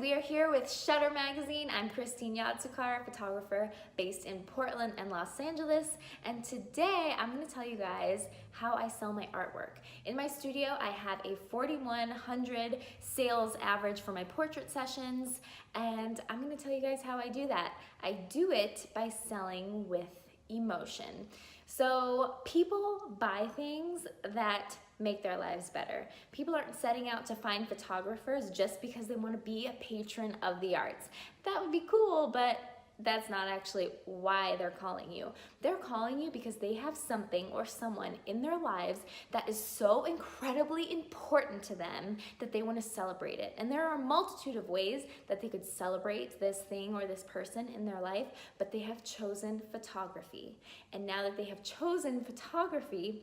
we are here with Shutter Magazine. I'm Christine Yodsukar, photographer based in Portland and Los Angeles, and today I'm going to tell you guys how I sell my artwork. In my studio, I have a 4,100 sales average for my portrait sessions, and I'm going to tell you guys how I do that. I do it by selling with emotion. So people buy things that make their lives better. People aren't setting out to find photographers just because they want to be a patron of the arts. That would be cool, but that's not actually why they're calling you. They're calling you because they have something or someone in their lives that is so incredibly important to them that they want to celebrate it. And there are a multitude of ways that they could celebrate this thing or this person in their life, but they have chosen photography. And now that they have chosen photography,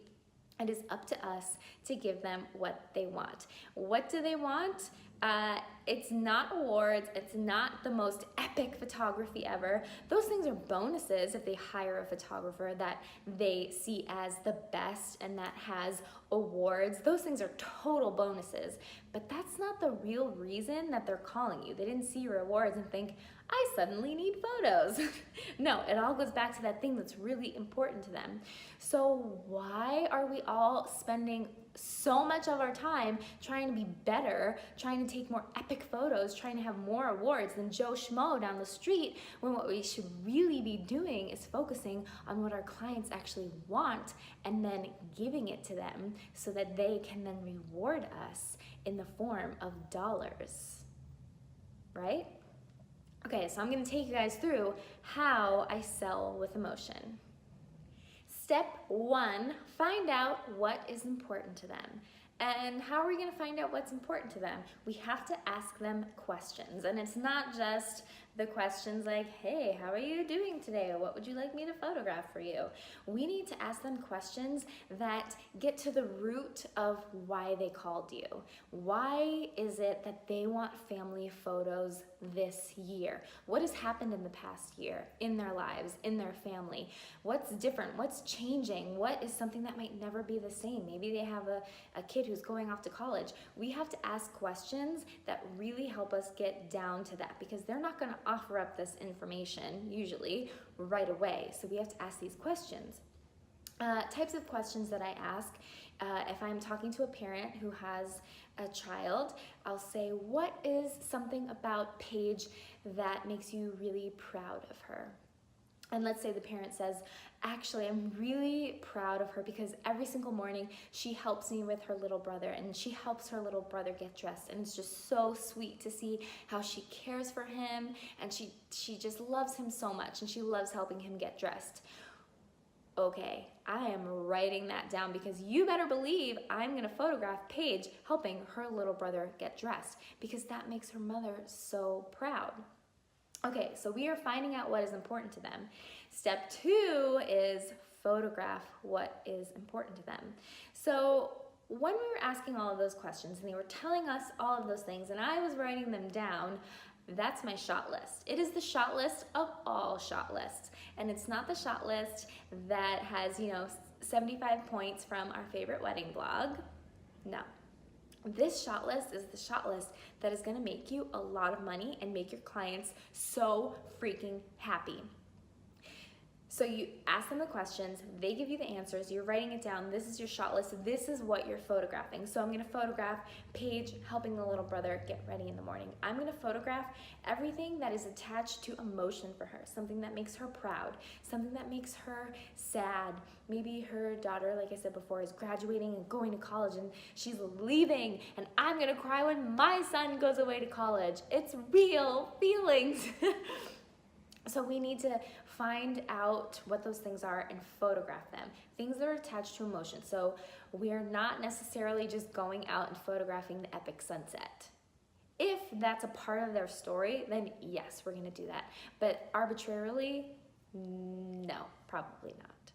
it is up to us to give them what they want. What do they want? It's not awards, it's not the most epic photography ever. Those things are bonuses if they hire a photographer that they see as the best and that has awards. Those things are total bonuses, but that's not the real reason that they're calling you. They didn't see your awards and think, I suddenly need photos. No, it all goes back to that thing that's really important to them. So why are we all spending so much of our time trying to be better, trying to take more epic photos, trying to have more awards than Joe Shmoe down the street, when what we should really be doing is focusing on what our clients actually want and then giving it to them so that they can then reward us in the form of dollars, right? Okay, so I'm gonna take you guys through how I sell with emotion. Step one, find out what is important to them. And how are we gonna find out what's important to them? We have to ask them questions. And it's not just the questions like, hey, how are you doing today? Or what would you like me to photograph for you? We need to ask them questions that get to the root of why they called you. Why is it that they want family photos this year? What has happened in the past year in their lives, in their family? What's different? What's changing? What is something that might never be the same? Maybe they have a kid who's going off to college. We have to ask questions that really help us get down to that, because they're not gonna offer up this information usually right away. So we have to ask these questions. Types of questions that I ask, if I'm talking to a parent who has a child, I'll say, what is something about Paige that makes you really proud of her? And let's say the parent says, actually, I'm really proud of her because every single morning she helps me with her little brother and she helps her little brother get dressed. And it's just so sweet to see how she cares for him, and she just loves him so much, and she loves helping him get dressed. Okay, I am writing that down, because you better believe I'm gonna photograph Paige helping her little brother get dressed, because that makes her mother so proud. Okay, so we are finding out what is important to them. Step two is photograph what is important to them. So when we were asking all of those questions and they were telling us all of those things and I was writing them down, that's my shot list. It is the shot list of all shot lists. And it's not the shot list that has, 75 points from our favorite wedding blog. No. This shot list is the shot list that is gonna make you a lot of money and make your clients so freaking happy. So you ask them the questions, they give you the answers, you're writing it down, this is your shot list, this is what you're photographing. So I'm gonna photograph Paige helping the little brother get ready in the morning. I'm gonna photograph everything that is attached to emotion for her, something that makes her proud, something that makes her sad. Maybe her daughter, like I said before, is graduating and going to college and she's leaving, and I'm gonna cry when my son goes away to college. It's real feelings. So we need to find out what those things are and photograph them. Things that are attached to emotion. So we're not necessarily just going out and photographing the epic sunset. If that's a part of their story, then yes, we're gonna do that. But arbitrarily, no, probably not.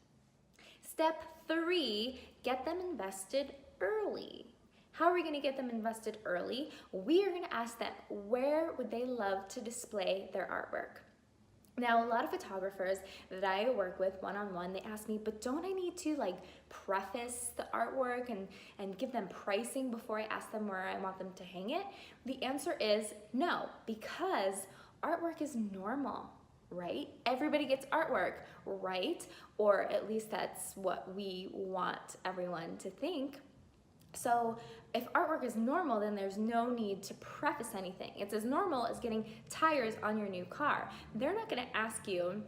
Step three, get them invested early. How are we gonna get them invested early? We are gonna ask them, where would they love to display their artwork? Now, a lot of photographers that I work with one-on-one, they ask me, but don't I need to like preface the artwork and give them pricing before I ask them where I want them to hang it? The answer is no, because artwork is normal, right? Everybody gets artwork, right? Or at least that's what we want everyone to think. So if artwork is normal, then there's no need to preface anything. It's as normal as getting tires on your new car. They're not gonna ask you,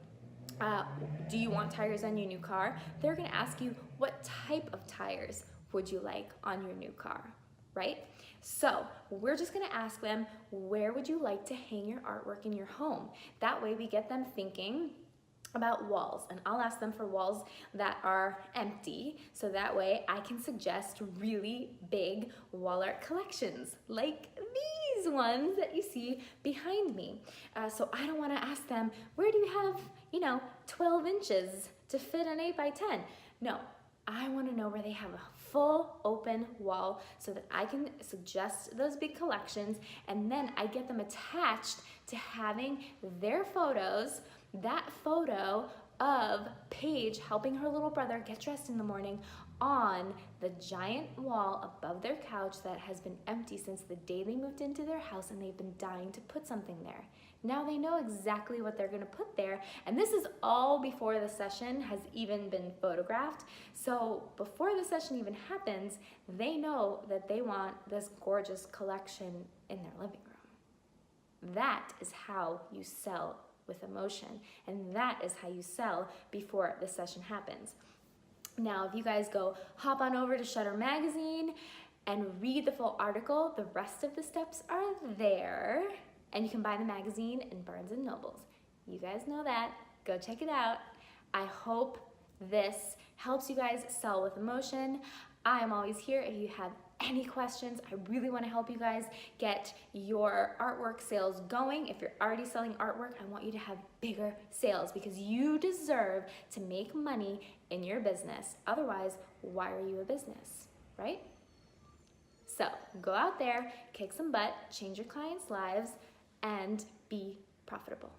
do you want tires on your new car? They're gonna ask you, what type of tires would you like on your new car, right? So we're just gonna ask them, where would you like to hang your artwork in your home? That way we get them thinking about walls, and I'll ask them for walls that are empty, so that way I can suggest really big wall art collections like these ones that you see behind me. So I don't want to ask them, where do you have 12 inches to fit an 8 by 10? No, I want to know where they have a full open wall so that I can suggest those big collections, and then I get them attached to having their photos, that photo of Paige helping her little brother get dressed in the morning on the giant wall above their couch that has been empty since the day they moved into their house, and they've been dying to put something there. Now they know exactly what they're gonna put there, and this is all before the session has even been photographed. So before the session even happens, they know that they want this gorgeous collection in their living room. That is how you sell with emotion, and that is how you sell before the session happens. Now, if you guys hop on over to Shutter Magazine and read the full article, the rest of the steps are there, and you can buy the magazine in Barnes & Nobles. You guys know that. Go check it out. I hope this helps you guys sell with emotion. I am always here if you have any questions. I really want to help you guys get your artwork sales going. If you're already selling artwork, I want you to have bigger sales because you deserve to make money in your business. Otherwise, why are you a business, right? So go out there, kick some butt, change your clients' lives, and be profitable.